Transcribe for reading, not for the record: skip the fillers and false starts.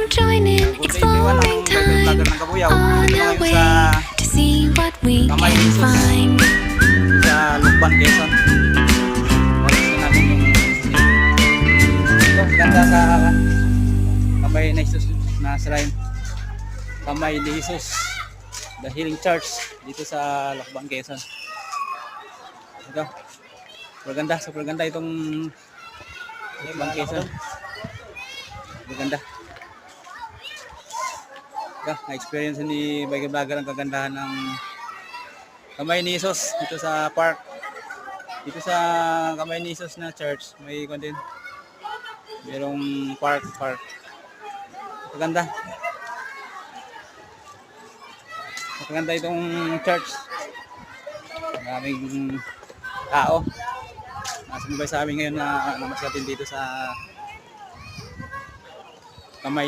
join in exploring time on our way to see what we can find. Sa Lukban, Quezon. Gusto natin yung ito, ganda sa Kamay ni Jesus na shrine. Kamay ni Jesus, the Healing Church dito sa Lukban, Quezon. Ito, super ganda itong Lukban, Quezon. Super ganda. Ito, na-experience ni Biker Vlogger ang kagandahan ng Kamay ni Jesus dito sa park. Dito sa Kamay ni Jesus na church, may content. Merong park. Maganda. Maganda itong church. Maraming tao. Nasumabay sa amin ngayon na namasyal din dito sa Kamay ni